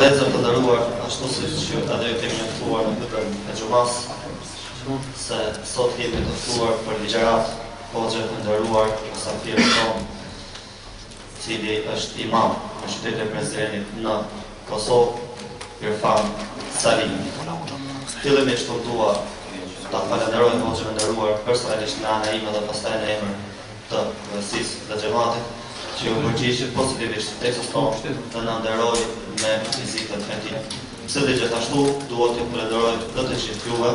Vëllezër të nderuar, ashtu siç ju kemi njoftuar në ditën e xumas, se sot kemi të ftuar për ligjërat hoxhën të nderuar Musafirin ton, cili është imam në qytetin e Prizrenit në Kosovë, Irfan Salim. Fillimisht dua ta falenderoj hoxhën e nderuar personalisht në anën ime dhe pastaj në emër të Kuvendësisë dhe xhamatit, që u përgjigjit pozitivisht tekstit tonë të na nderoj me vizitën e tij. Se dhe gjithashtu duhet të falenderoj të gjithë juve,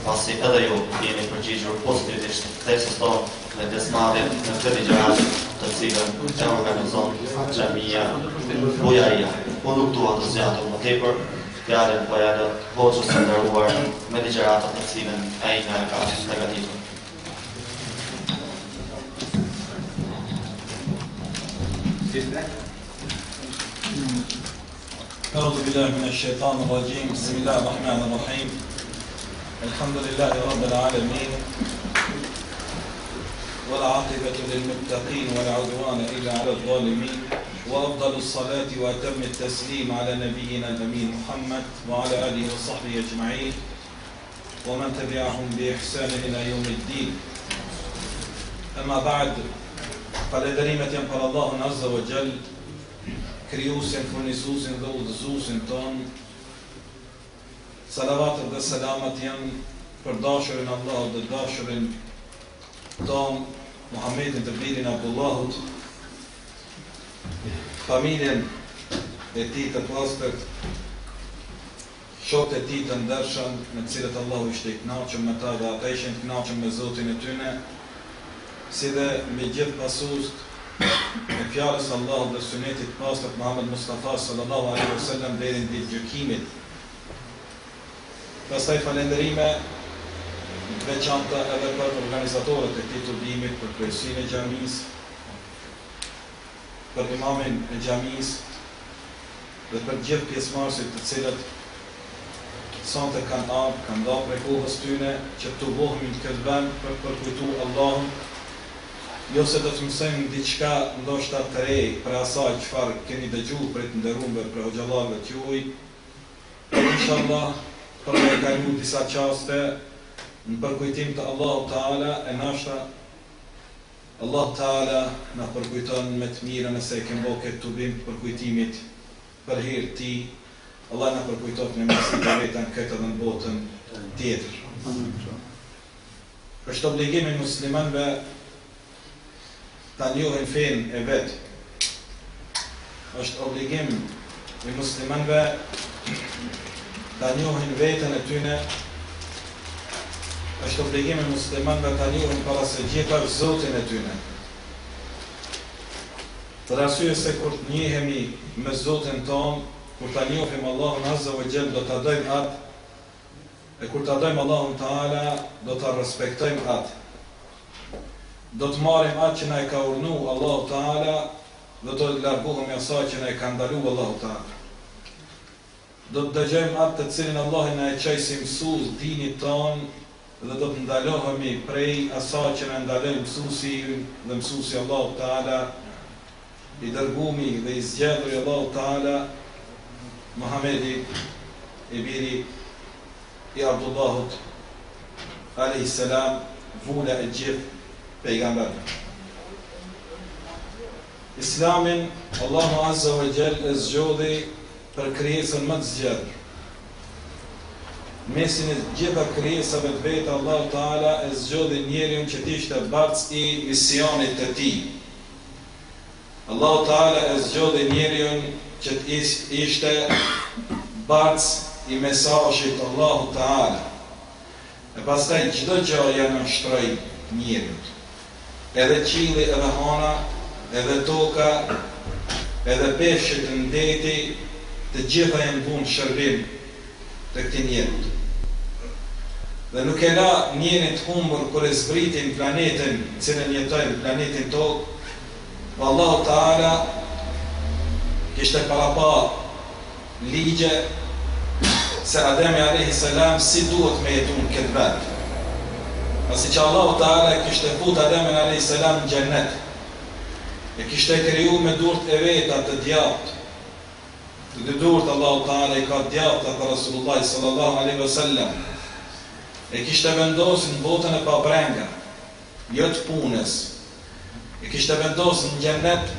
pasi edhe ju jeni përgjigjur pozitivisht tekstit tonë me pjesëmarrjen në këtë ligjërat të cilën e organizon Xhamia Bujaria. Po nuk dua të zgjatem më tepër, fjalën po ja lë hoxhës së nderuar me ligjëratat të cilën ai na ka përgatitur. أعوذ بالله من الشيطان الرجيم بسم الله الرحمن الرحيم الحمد لله رب العالمين والعاقبة للمتقين ولا عدوان إلا على الظالمين وأفضل الصلاة وأتم التسليم على نبينا الأمين محمد وعلى آله وصحبه أجمعين ومن تبعهم بإحسان إلى يوم الدين. أما بعد falënderimet janë për Allahun Azza wa Jall, krijuesin, furnisuesin dhe udhëzuesin ton. Salavatet dhe selamat janë për dashurin Allahut dhe dashurin ton, Muhammedin të birin Abdullahut, familjen e tij të pastërt, shokët e tij të ndershëm, me të cilët Allahu ishte i kënaqur me ta dhe ata ishin të kënaqur me Zotin e tyre, si dhe me gjithë pasuesit e fjalës së Allahut dhe sunetit pastër Muhammed Mustafa sallallahu alaihi wasallam deri në ditën e gjykimit. Pastaj falënderime të veçanta edhe për organizatorët e këtij turdimit, për kryesin e xhamisë, për imamin e xhamisë dhe për gjithë pjesëmarrësit të cilët sonte kanë dhënë prej kohës tyre që të vohemi në këtë vend për përkujtuar Allahun. Jo se do të mësojmë diçka ndoshta të re për asaj çfarë keni dëgjuar për të nderuar për hoxhallarëve të juaj. Inshallah, për të kaluar disa çaste në përkujtim të Allahu Teala, e nashta Allah Teala na përkujton me të mirën nëse e kemi bërë këtë tubim të përkujtimit për hir të tij. Allah na përkujton me mësimin e vetën këtë dhe në botën tjetër. Është obligim i muslimanëve ta njohin fen e vet. Është obligim i muslimanëve ta njohin veten e tyre. Është obligim i muslimanëve ta njohin para së gjitha Zotin e tyre. Për arsye se kur të njihemi me Zotin ton, kur ta njohim Allahun Azza wa Jall, do ta dojmë atë, e kur ta dojmë Allahun Taala, do ta respektojmë atë. Do të marrim atë që na e ka urdhëruar Allahu Teala dhe do të largohemi asaj që na e ka ndaluar Allahu Teala. Do të dëgjojmë atë të cilin Allah na e çoi si mësues dinit ton dhe do të ndalohemi prej asaj që na ndalon mësuesi dhe mësuesi Allahu Teala, i dërguami dhe i zgjedhur i Allahu Teala, Muhamedi i biri i Abdullahut alayhis salam, vula e gjithë pejgamber. Islamin Allahu Azza wa Jall e zgjodhi për krijesën më të zgjedhur. Mesin e gjitha krijesave të vetë Allahu Teala e zgjodhi njeriu që të ishte barc i misionit të tij. Allahu Teala e zgjodhi njeriu që të ishte barc i mesazhit Allahu Teala. E pastaj çdo gjë ja nënshtroi njeriu. Edhe qielli, edhe hana, edhe toka, edhe peshqit në deti, të gjitha janë punë shërbim të këtij njeriu. Dhe nuk e la njerin të humbur kur e zbritin planetin, cilën jetojnë, planetin tokë. Allahu Teala kishte parapa ligje se Ademi alayhis salam si duhet me jetu në këtë vend. Pasi që Allahu Teala kishte fut Ademin alayhis salam në xhennet, e kishte kriju me durt e veta të djapt, të dy durët Allahu Ta'ala I ka djathta ka Rasulullah sallallahu alaihi wasallam. E kishte vendosur në botën e pabrenga, jo të punës. E kishte vendosur në xhennet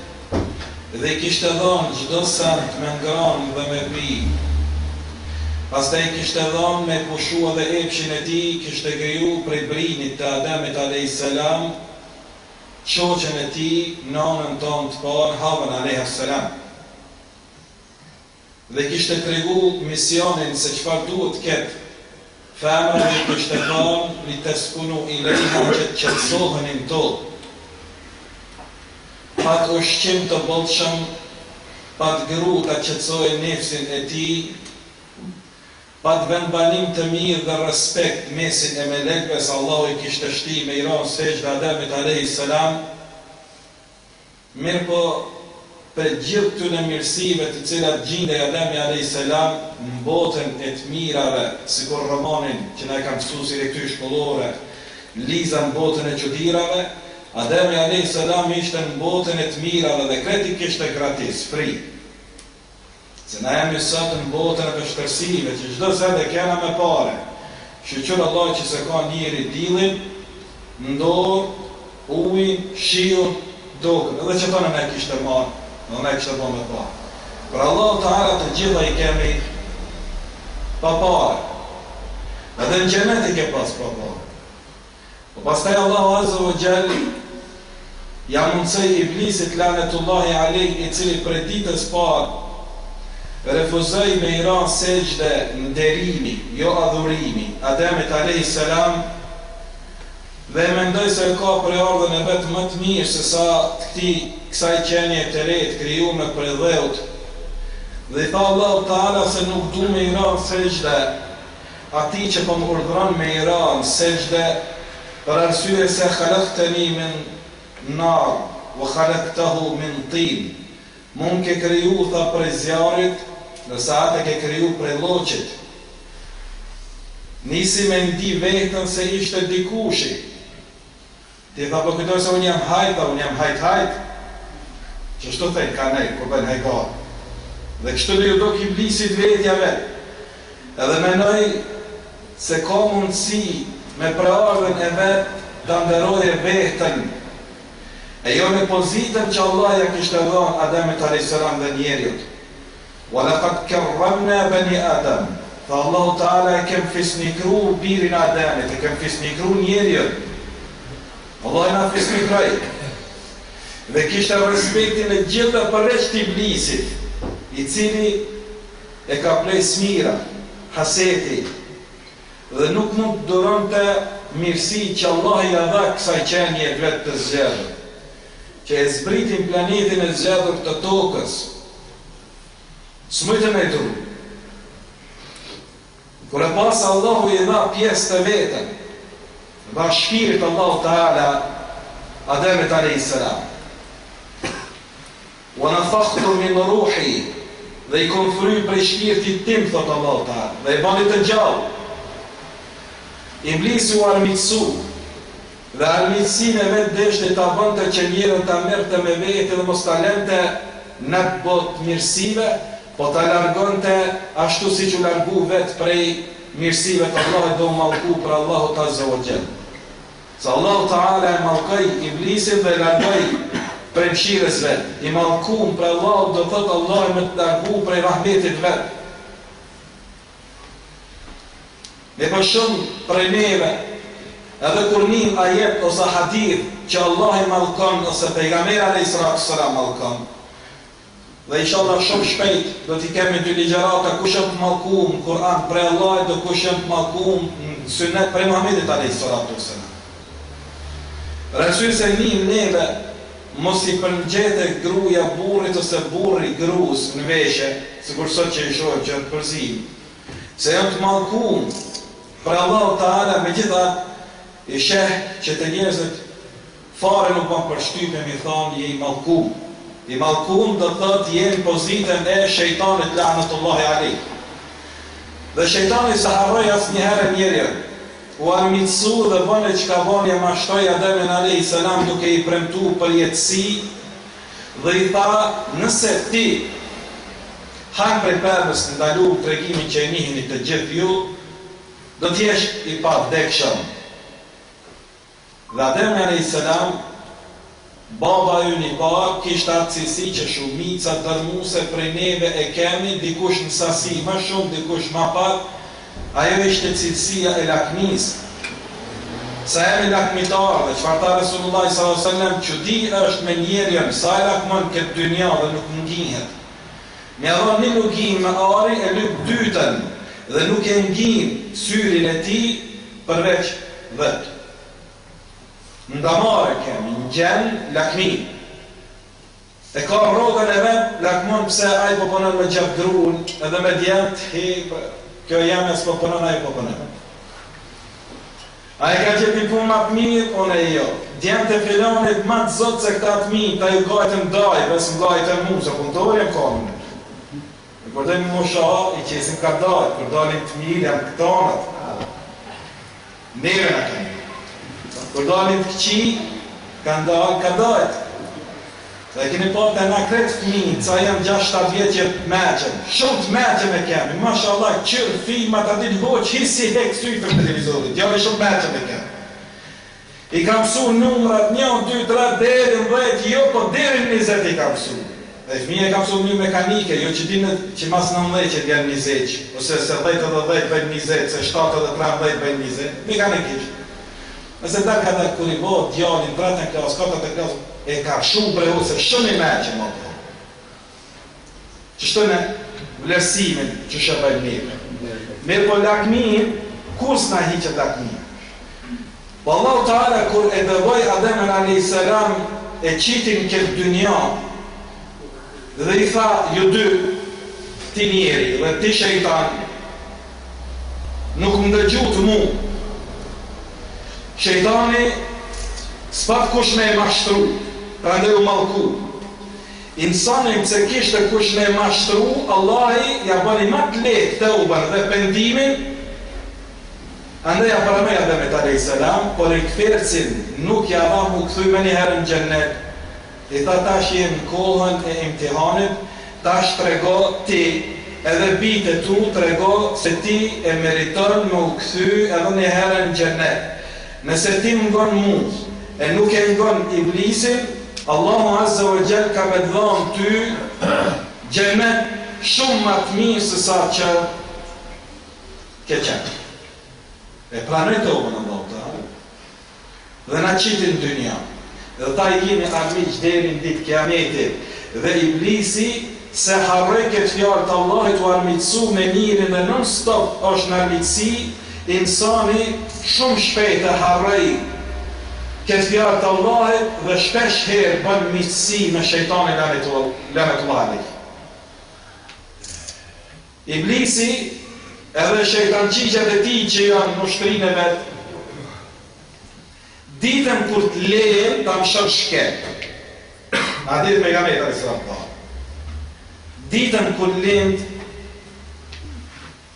dhe I kishte dhënë çdo send me ngrënë dhe me pi. Pastaj kishte dhënë me pushu edhe epshin e tij, kishte kriju prej brinit të Ademit alayhis salam, shoqen e tij, nonën tonë të parë, Havën alayhis salam. Dhe kishte tregu misionin se çfarë duhet të ketë femra dhe kishte thënë li teskunu ilaiha që të qetësohenin to. Pat ushqim të bollshëm, pat gru të qetësojë nefsin e tij, pat vendbanim të mirë dhe respekt mesin e melekëve, se Allahu I kishte shti me I ranë sejdë Ademit alayhis salam. Mirë po, për gjithë këtyre mirësive të cilat gjindej Ademi alayhis salam në botën e të mirave, sikur romanin që na ka mësuar si lektyr shkollore, Liza në botën e çuditërave, Ademi alayhis salam ishte në botën e të mirave dhe kreti kishte gratis, free. Se na jemi sot në botën e vështirësive, që çdo sende kena me pare. Shqyr Allah që se ka njëri dillin, ndorë, ujin, shiun, dokën. Edhe që tonë ne kishte marë, dhe ne kishte bo me parë. Për Allah Ta'ala të gjitha I kemi pa pare. Edhe në xhenet I ke pas pa pare. Po pastaj Allahu Azza wa Jall ja mundsoi Iblisit lanetullahi alayh, I cili për ditës parë refuzoi me I ranë sejdë nderimi, jo adhurimi, Ademit alayhis salam, dhe mendoj se ka për ardhën e vetë më të mirë se sa të kësaj qenie të retë krijuar për dheut. Dhe I tha Allahu Ta'ala se nuk du me I ranë sejdë atij që po më urdhëron me I ranë sejdë, për arsye se khalaqtani min nar wa khalaqtahu min tin. Mund ke kriju, tha, prej zjarit, nësa atë ke kriju prej lloqit. Nisi me ndi vetën se ishte dikushi. Ti tha, po këtoj se unë jam hajta, unë jam hajt. Që shto thejnë ka nej, kur bëjnë hajgar. Dhe kështu dhe ju do Iblisit vetja vetë. Edhe menoj se ka mundësi me preardhën e vetë të nderoje vetën. E jo në pozitën që Allah ja kishte dhënë Ademit alayhis salam dhe njerëzit. Wa laqad karramna bani Adam. Fa Allahu Ta'ala e kem fisnikru birin Ademit, e kem fisnikru njerëzit. Allah na fisnikroi. Dhe kishte respektin e gjithë përveç Iblisit, I cili e ka plej smira, haseti, dhe nuk mund të duronte mirësi që Allah I dha kësaj qenie vetë të zgjedhur, që e zbritin planetin e zgjedhur të tokës. S'mujtë me dru. Kur e pas Allahu I dha pjesë të vetën, dha shpirt Allahu Ta'ala Ademit alayhis salam. Wa nafakhtu min ruhi, dhe I konfry prej shpirtit tim, thot Allahu Ta'ala, dhe I bani të gjallë. Iblisi u armiqsu, dhe armiqsinë e vetë deshte ta bënte që njerën ta merrte me vete dhe mos ta lente në botë mirësive, po ta largonte ashtu siç u largu vetë prej mirësive të Allahut, do mallku për Allahut Azza wa Jall. Sa Allahu Ta'ala e mallkoi Iblisin dhe largoi prej mëshirës vetë. I mallkuar për Allahut do thotë Allah më të largu prej rahmetit vetë. Me për shumë prej neve, edhe kur një ajet ose hadith që Allah I mallkon ose pejgamberi alayhis salam mallkon. Dhe inshallah shumë shpejt do t'i kemi dy ligjërata kush është mallkuar në Kur'an prej Allahit dhe kush është mallkuar në Sunet prej Muhamedit alayhis salam. Rësy se një neve mos I përngjete gruaja burrit ose burri gruas në veshje, sikur sot që I shohim që të përzim, se janë të mallkuar për Allahu Ta'ala, megjithatë I sheh që të njerëzit fare nuk ban përshtypje mi thonë je I mallkuar. I mallkuar do thotë je në pozitën e shejtanit lanetullahi alayh. Dhe shejtani sa harroi asnjëherë njerëzit. U armiqsu dhe bënë që ka bënë ja mashtoi Ademin alayhis salam duke I premtuar për jetësi dhe I tha nëse ti hanë prej pemës në ndalu tregimin që e njihni të gjithë ju, do t'jesh i pa vdekshëm. Dhe Ademi a.s. baba ju një parë kishtë atë cilësi që shumica dërmuse prej neve e kemi, dikush në sasi më shumë, dikush më pak, ajo ishte cilësia e lakmisë. Sa jemi lakmitarë dhe qëfar ta Resulullah s.a.s. që di është me njerën, sa e lakmon këtë dynja dhe nuk nginhet. Me adhon një lugin me ari e lyp dytën dhe nuk e ngin syrin e ti përveç vetë. Ndamare kemi, në gjenë, lakmi. E ka rogën e vetë, lakmon pëse aj po përnën me gjep gruën, edhe me djemë, kjo jemi as po përnën, aj po përnën. A e ka gjepi punë ma të mirë, one e jo. Djemë të filonit ma të zotë se këta të mirë, ta ju gajtë në daj, besë në gajtë e mu, se punëtori e më kamë. E përdojmë më shaha, i qesim ka daj, për dalim të mirë, jam këtanët. Neve në kemi. Për dalim të këqi, kanë dalë ka dajtë. Dhe keni parë të nga kretë të mirë, ca jam 6-7 vjetë meqen. Shumë të meqen e kemi, mashallah, qërë, filmat, aty të hoqë, hissi hek sytë për televizorit, jave shumë meqen e kemi. I kam mësu numrat 1, 2, 3, deri 10, jo, po deri 20 i kam mësu. Dhe fëmija i kam mësu një mekanike, jo që dinë që mas 19 që t'jen 20, ose se 10 edhe 10 bëjnë 20, se 7 edhe 13 bëjnë 20, mekanikisht. Nëse da ka dhe kur i bëhë djallin, 3 klas, 4 klas, e ka shumë brehu se shumë i meqen më të. Që shtëne vlerësimin që shërbajnë njëve. Mirë po lakmin, kur s'na hiqet lakmin? Po Allah Ta'ala kur e dëvoj Ademen a.s. e qitin këtë dynja, dhe i tha, ju dy, ti njeri dhe ti shejtan, nuk më dëgjut mu. Shejtani s'pat kush me e mashtru, pra ndë u malku. Insanim se kishte kush me e mashtru, Allahi ja bëni ma të letë të uben dhe pendimin, andë ja përëmej Ademet a.s. por i këfercin nuk ja dha mu këthuj me një herë në gjennet. I tha tash jem në kohën e imtihanit, tash të rego ti, edhe bitë tu të rego se ti e meriton me u këthy edhe një herë në gjennet. Nëse ti më ngon mu, e nuk e ngon iblisin, Allahu Azza wa Jall ka me dhënë ty gjennet shumë më të mirë se sa që ke qenë. E pranoj të ubën Allahu Ta'ala. Dhe na qitin dynja. Dhe ta i jemi armiq deri në ditë kiametit. Dhe iblisi se harroj këtë fjalë të Allahit u armiqsu me mirin dhe non stop është në armiqsi, insani shumë shpejt e harroj këtë fjalë të Allahit dhe shpesh herë bën miqësi me shejtanin lanetullah alejh. Iblisi edhe shejtanqigjet e tij që janë në ushtrinë e vet, ditën kur të lejen ta mshon shkel. A ditë pejgamberi sallallahu alaihi wasallam. Ditën kur lind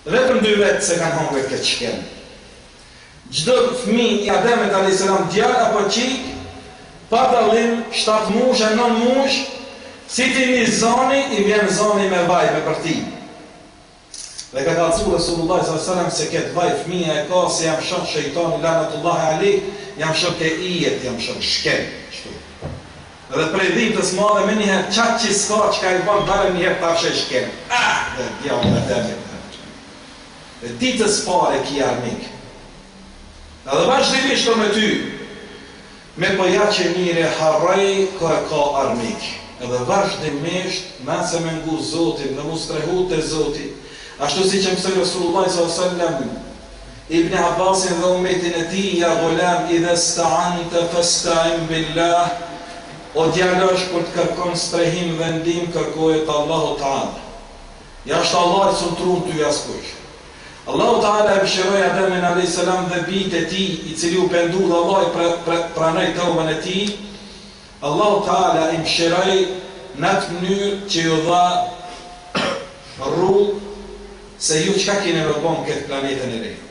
vetëm 2 vetë se kanë hongër këtë shkel. Gjdo fëmijë i Ademet a.s. djarë apo qik, pa dallim 7 mush e 9 mush, si ti një zani, i vjen zani me vaj me përti. Dhe ka kalcu Resulullah s.a.s. se këtë vaj fëmija e ka se jam shon shejtani lanatullahi alejh, jam shon ke ijet, jam shon shkel. Dhe prej dhimtës madhe me njëherë qatë që s'ka që ka i banë dalë njëherë tarshe shkel. Dhe djallë me Ademet. Dhe ditës pare ki armik. Edhe vazhdimisht me ty, me po ja që mire harrej ko e ka armik. Edhe vazhdimisht, me se me ngu Zotin, dhe mu strehu të Zotin. Ashtu si që mësë Resulullah s.a.s. Ibn Abbasin dhe umetin e ti, ja gullam, i dhe sta'ante festa'im billah, o djallësh për të kërkon strehim dhe ndim, kërkojët Allahu Ta'ala. Ja është Allah i sëntrunë të jaskush. Allahu Ta'ala e bëshiroj Ademin a.s. dhe bitë e ti, i cili u pendu dhe Allah i pranoj të ubën e ti, Allahu Ta'ala i bëshiroj në të mënyrë që ju dha rrugë se ju qka kine me bon këtë planetën e rejë.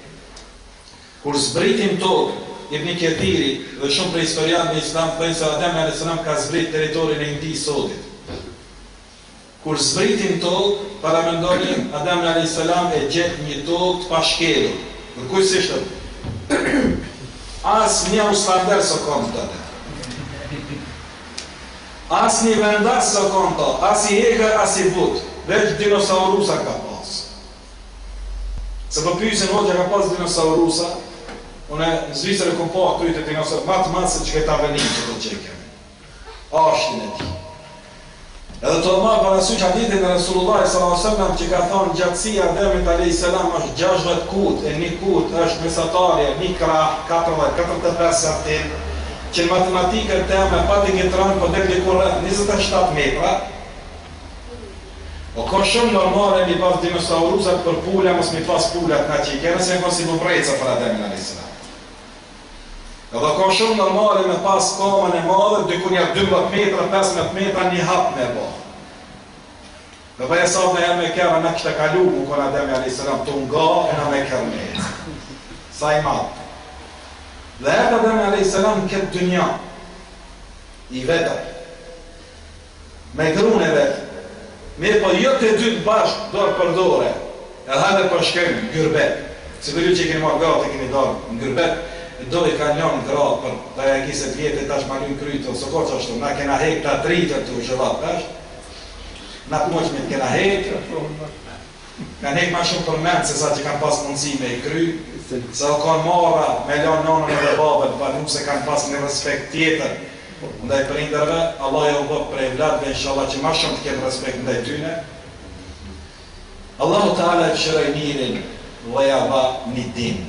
Kur zbritim tokë, Ibn Kathiri dhe shumë për historianë në Islam, përnë se Ademi a.s. ka zbrit teritorin e Indi sotit. Kur zbritin tokë, para mendoni Adem a.s. e gjet një tokë të pashkelur. Për kujt ishte? As një ustander së kom të atë. As një vendas së kom të, as i eger, as i but. Veç dinosaurusa ka pas. Se për pysin hoqja ka pas dinosaurusa, une në Zvicër e kom po aty të dinosaur, matë se që këta venin që të qekemi. Ashtin e ti. Edhe të ma parasysh haditin e Rasulullah s.a.s. që ka thonë gjatësia Ademit a.s. është 60 kut, e një kut është mesatarja, një krah, 45 sartin, që në matematikën teme pati këtë ranë për dhe dikur 27 metra, o ka shumë normale mi pas dinosaurusat për pula, mos mi pas pulat nga që i kene, se në si bubrejca për Ademin a.s. Edhe ka shumë normale me pas kamën e madhe, dikur një 12 metra, 15 metra, një hap me bo. Dhe bëja sa në e me kërë, në kështë e kalu, mu kona Ademi a.s. të nga, e në me kërë me jetë. Sa i madhë. Dhe e Ademi a.s. në këtë dynja, i vetër, me grune vetë, me po jo të dytë bashkë, dorë për dore, edhe hajde për shkëmë, në gyrbet. Si për ju që i keni marrë gratë, e keni dorë, në gyrbet, do i ka njën gratë për të e kiset vjetë, tash ma njën krytë, ose ko që ashtu, na kena hek të dritër të u zhëvat, është? Na kumoqmit kena hek, kanë hek ma shumë për mendë, se sa që kanë pas mundësi me i kry, se o kanë marra me lanë nonën edhe babën, pa nuk se kanë pas një respekt tjetër, ndaj prinderve, Allah ja u bë prej vlatëve, inshallah që ma shumë të kemë respekt ndaj tyne. Allahu Ta'ala e fshiraj mirin, dhe ja ba një din.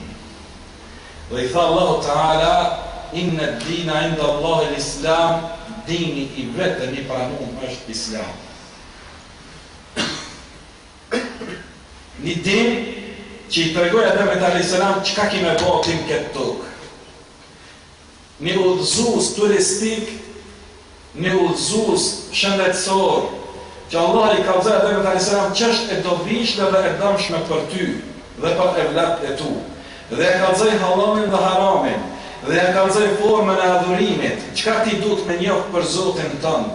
Dhe i tha Allahu Ta'ala, inna dina inda Allah l'Islam, dini i vetë një pranum është Islam. Një din që i tregoj Ademit a.s. që ka kime bo tim këtë tokë. Një udhëzus turistik, një udhëzus shëndetësor, që Allah i ka vëzër Ademit a.s. që është e dobishme dhe e dëmshme për ty dhe për evlat e tu. Dhe e kalzoj halamin dhe haramin, dhe e kalzoj formën e adhurimit, qka ti duhet me njohë për Zotin tënd,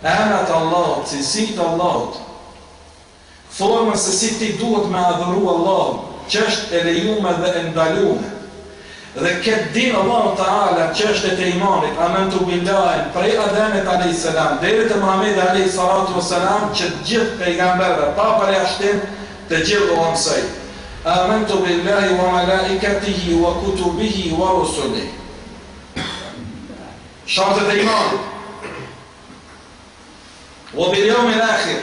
emrat Allahut, cilësit Allahut, formën se si ti duhet me adhuru Allahut, që është e lejume dhe e ndalume. Dhe këtë din Allahu Ta'ala, që është e të imanit, amentu billahin, prej Ademit a.s. deri te Muhamedi a.s. që gjithë pejgamberve, pa për jashtim, të gjithë o mësej. Amantu billahi wa malaikatihi wa kutubihi wa rusulihi. Shartet e imanit. Wa bil yawmil akhir.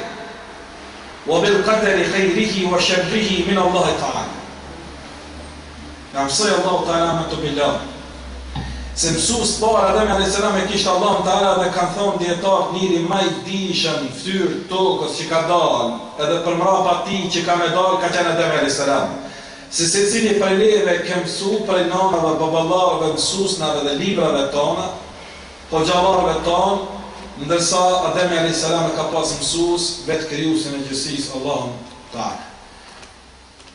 Wa bil qadari khayrihi wa sharrihi min Allah Ta'ala. Mësoj Allahu Ta'ala amantu billahi. Se mësus para Ademi a.s. e kishtë Allahu Ta'ala dhe kanë thonë djetarët njëri ma i dishën ftyrë tokës që ka dalë, edhe për mrapa ti që ka me dalë ka qenë Ademi a.s. Se cili për leve ke mësu për nanave, babalarve, mësusnave dhe librave tona, po gjallarve tonë, ndërsa Ademi a.s. ka pas mësus vetë kryusin e gjësis Allahu Ta'ala.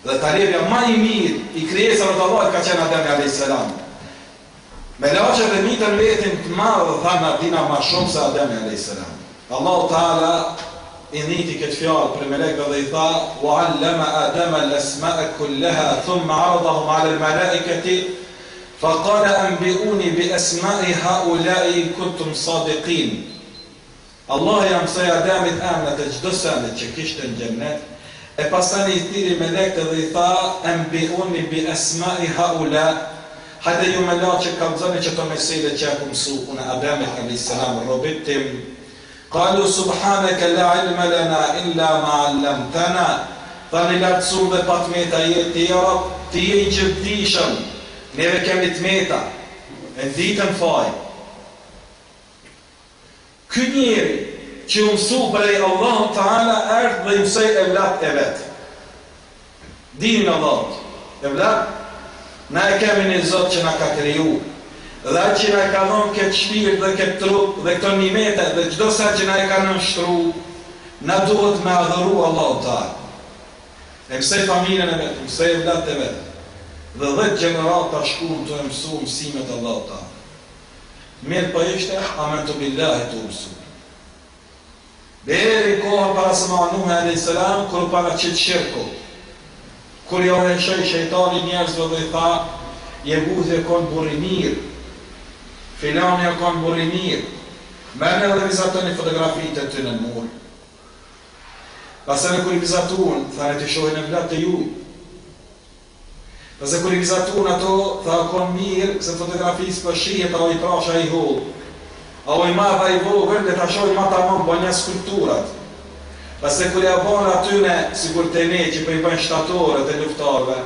Dhe talebja ma i mirë i krijesave të Allahut ka qenë Ademi a.s. Me laqe dhe mitër vetin të marë dhana dina ma shumë se Ademi a.s. Allahu Ta'ala i niti këtë fjallë për melekve dhe i tha وَعَلَّمَ آدَمَ الْأَسْمَاءَ كُلَّهَا ثُمَّ عَرَضَهُمْ عَلَى الْمَلَائِكَةِ فَقَالَ أَنْبِئُونِي بِأَسْمَاءِ هَؤُلَاءِ إِنْ كُنْتُمْ صَادِقِينَ. Allah ja mësoj Ademit emnat e çdo senit që kishte në xhennet, e pasani i thiri melekët dhe i tha أَنْبِئُونِي بِأَسْمَاءِ هَؤُلَاءِ. Hajde ju me la që kalzoni që të mesele që e ku mësu, unë Ademit a.s. robit tim, qalu subhanaka la ilma lana illa ma allamtana, thani lartësum dhe pat meta jetë të jarab, ti e i gjithdishëm, neve kemi të meta, e ditën faj. Ky njeri që mësu bërej Allahu Ta'ala erdhë dhe mësej evlat e vetë. Dinin Allahut, evlat, na e kemi një Zot që na ka kriju, dhe që na e ka dhonë këtë shpirt dhe këtë trup dhe këto nimete dhe çdo sa që na e ka nështru, na duhet me adhuru Allahu Ta'ala. E mësej familjen e vetë, mësej evlat e vetë, dhe 10 gjenerata shkuën të e mësu mësimet Allahu Ta'ala. Mirë për ishte, amentu billahi të mësu. Deri koha para se ma Nuh a.s. Kër paraqit shirku, kër jo e shoj shejtani njerëzve dhe i tha, Jebudhe kon burri mirë, filani kon burri mirë, mene dhe vizatoni fotografitë e ty në mur. Pasene kër i vizatun, thane të shohin e vlat të juj. Pasene kër i vizatun ato, tha kon mirë, se fotografisë për shijet, a o i prasha i hullë. A o i madha i vogël, dhe ta shohin ma ta mëmë bënja skulpturat. Pasene kër i abonë atyne, sigur të ne, që për i bëjnë shtatorët e luftarve.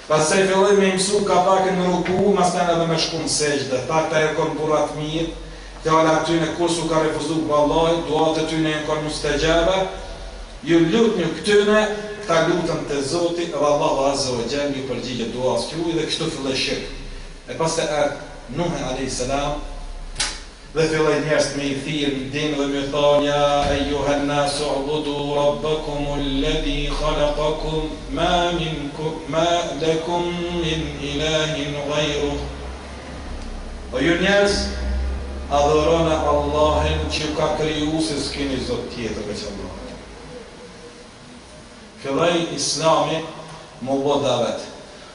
Pastaj filloi me mësu ka pak në ruku, mas kanë edhe me shku në sejdë. Ta këta e konë burat mirë, fjala atyne kursu ka refuzu vallaj, duat e tyne e konë mustegjabe, ju lutni këtyne, këta lutën të Zoti, edhe Allahu Azza wa Jall ju përgjigjet duas juaj dhe kështu filloi shirk. E pastaj erdhi Nuh a.s. dhe filloi njerëz me i thirr në din dhe me thonë ja ejuhan nasu ubudu rabbakum alladhi khalaqakum ma lakum min ilahin ghayruh. O ju njerëz, adhuroni Allahin që ka kriju, se s'keni zot tjetër veç Allah. Filloi Islami më bë davet.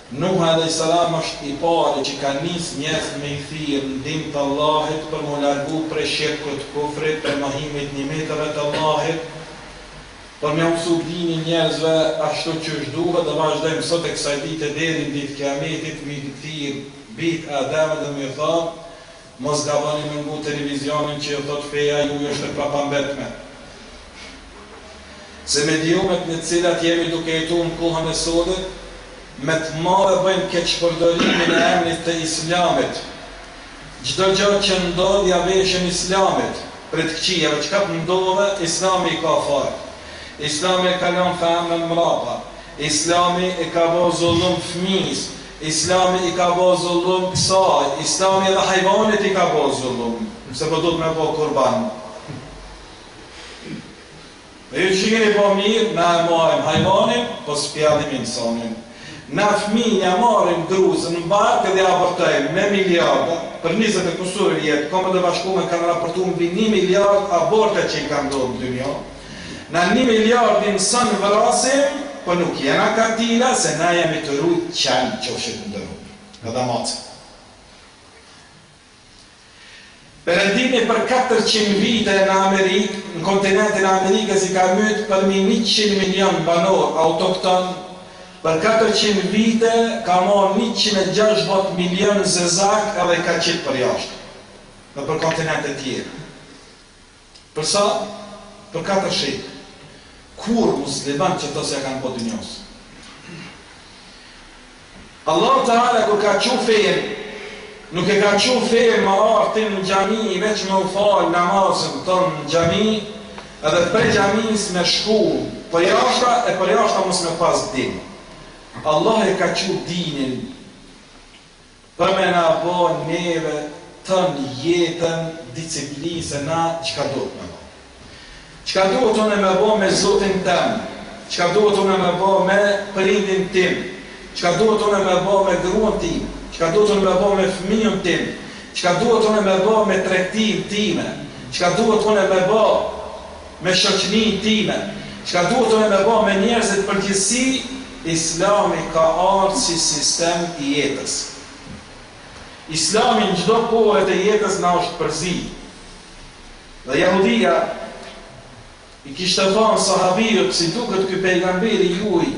Nuh a.s. është i pari që ka nis njerëz me i thirr në din të Allahit për më largu prej shirkut, kufrit, për mohimit nimeteve të Allahit, për me mësu dinin njerëzve ashtu që është duhet dhe vazhdojmë sot e kësaj dite deri në ditë kiametit me i thirr bit Adem dhe me thonë mos gaboni me ngu televizionin që thot feja ju është e prapambetme. Se mediomet në cilat jemi duke jetu në kohën e sotit, me të madhe bëjmë keqpërdorimin e emrit të Islamit. Çdo gjë që ndodh ja veshën Islamit, për të këqijave çka ndodhe, Islami i ka fare. Islami e ka lënë femën mrapa. Islami e ka bë zullum fëmijës. Islami i ka bë zullum kësaj. Islami edhe hajvanit i ka bë zullum, nëse po duhet me bë kurban. Dhe ju që keni po mirë, na e marim hajvanin, po s'pjallim insanin. Na fëmija marim druzën në barkë dhe abortojmë me miliarda, për 20 e kusur vjetë, Kombet e Bashkuara kanë raportuar mbi 1 miliard aborte që i kanë ndodhur në dynjë. Na 1 miliard insan vrasim, po nuk jena katila, se na jemi të rujt qanë që është të ndërru, edhe macë. Perëndimi për 400 vite në Amerikë, në kontinentin e Amerikës i ka myt për 100 milion banor autokton. Për 400 vite ka marrë 160 milion zezak edhe ka qitë për jashtë, dhe për kontinente tjera. Për sa? Për 4 shekë. Kur musliman që të se kanë po dynjos? Allah Teala kur ka qu fejnë, nuk e ka qu fejnë ma artin në gjami, veç me u falë namazën tonë në gjami, edhe për gjamis me shku për jashta, e për jashta mos me pas din. Allah e ka qu dinin për me na bo neve të në jetën disiplinë se na qka duhet me bo. Qka duhet unë me bo me Zotin tem, qka duhet unë me bo me prindin tim, qka duhet unë me bo me gruan tim, qka duhet unë me bo me fëmijën tim, qka duhet unë me bo me tregtin time, qka duhet unë me bo me shoqnin time, qka duhet unë me bo me njerëzit përgjithësi. Islami ka ardhur si sistem i jetës. Islami në çdo kohë të jetës na është përzi. Dhe jahudia i kishte thënë sahabijët si duket ky pejgamberi juaj,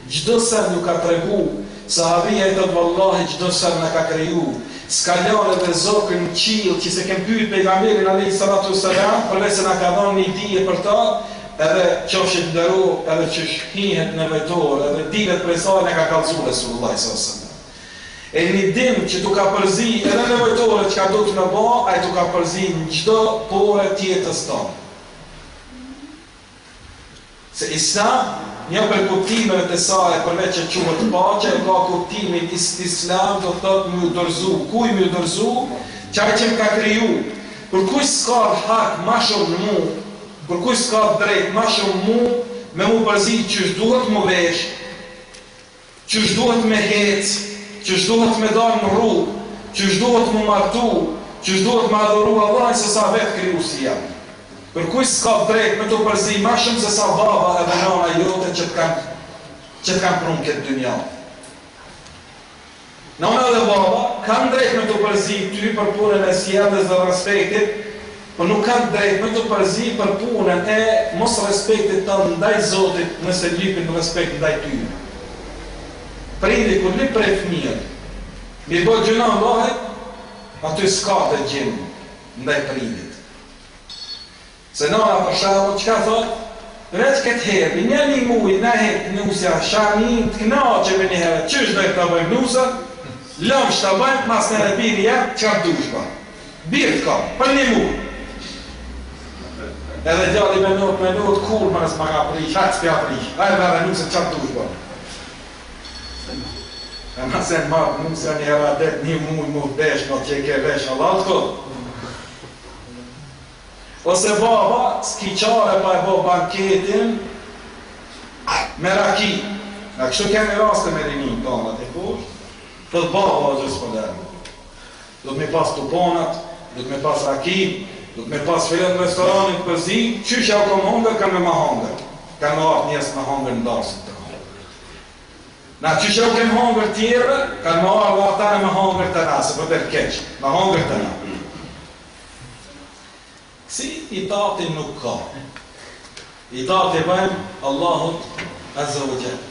çdo sa nuk ka tregu, sahabia i thotë vallahi çdo sa na ka kriju. S'ka lënë edhe zokën në qiell që se kem pyet pejgamberin alayhi salatu wassalam, përveç se na ka dhënë një dije për ta. Edhe qofshit ndëru, edhe që shkihet në vetor, edhe dilet prej saj në ka kalëzu Resulullah s.a.s. E një dim që tu ka përzi edhe në vetore që ka do të në ba, a i tu ka përzi në gjdo pore tjetës tonë. Se Islam, një për kuptimeve të saj, përveç që quhet paqe, ka kuptimin Islam do të thotë më dërzu. Kuj më dërzu? Qaj që më ka kriju. Për kuj s'ka hak ma shumë në mu, për kuj s'ka drejt ma shumë mu, me mu përzi që shduhet mu vesh, që shduhet me hec, që shduhet me dalë në rrugë, që shduhet mu martu, që shduhet me adhuru Allah se sa vetë kriju si jam. Kërkuj s'ka drejt me të përzi ma shumë se sa baba edhe nana jote që të kanë prunë këtë dynja. Nana dhe baba kanë drejt me të përzi ty për punën e sjelljes dhe respektit, por nuk kanë drejt me të përzi për punën e mos respektit të ndaj Zotit nëse lypin respekt ndaj tyre. Prindi kur lyp prej fëmijët, mi bo gjëna Allahit, aty s'ka të gjenë ndaj prindit. Se nana për shembull çka thot? Veç këtë herë, një muj, në herë nusja, shani, të knaqe me një herë, qysh dhe të bëjmë nusën, lëmë që të bëjmë, mas në e birë jetë, që ka dush ba. Birë të ka, për një muj. Edhe djali me not, kur më nësë më ka prish, haqë s'pja prish, ajë me dhe nusën që ka dush ba. E ma se në marë nusja një herë adet, një muj mu vesh, no që ke vesh, Allah të kodë. Ose baba, s'ki qare pa e bo banketin me raki. Në kështu kemi raste me rinin kanat e kush, të baba o gjësë për dërë. Do të me pas tuponat, do të me pas raki, do të me pas fillet në restoranit përzi, qysha o kom hongër, kanë me ma hongër. Kanë me artë njësë me hongër në darësit të hongër. Na qysha o kem hongër tjere, kanë me artë dhe atane me hongër të nasë, për të keqë, me hongër të nasë. Si itati nuk ka. Itati bëjmë Allahut Azza wa Jalla.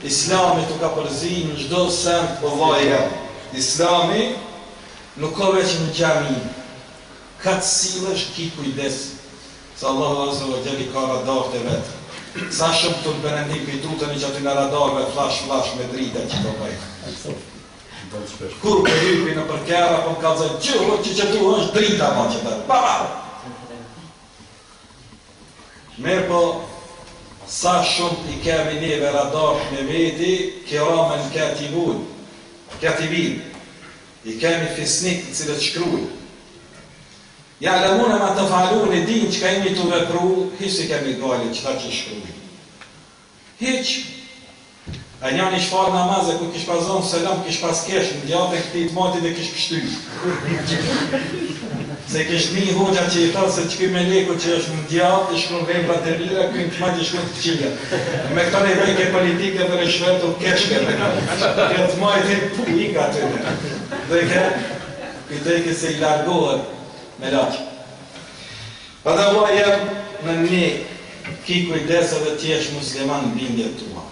Islami të ka përzi në gjdo send për vaja. Islami nuk ka veç në gjami. Ka të silësh ki kujdes. Se Allahu Azza wa Jalla ka radarët e vetë. Sa shumë të në benendi për i tutën i që aty në radarëve flash me drita që të bëjtë. Kur për hypi në përkera, për më ka zëjtë që tu është drita ma që të baba. Merë po, sa shumë i kemi neve radar me veti, kiramen katibin. I kemi fisnik në cilët shkruj. Ja lëmune ma të falun e din që ka imi të vepru, hiç i kemi gali që ta që shkruj. Hiq. A njani shfar namazë, ku kish pazonë selam, kish pas kesh, në djatë e këti të mati dhe kish pështy. Se kish një hoxha që i thasë se që këj me leku që është në djatë, i shkru vembra të lira, këj në të mati i shkru të qilja. Me këta në vejke politike dhe rëshvetu keshke, këtë të majtë pu i ka të në. Dhe këtë e këse i largohet me laqë. Pa dhe ua jem në një ki kujdesa dhe t'jesh musliman në bindje tua.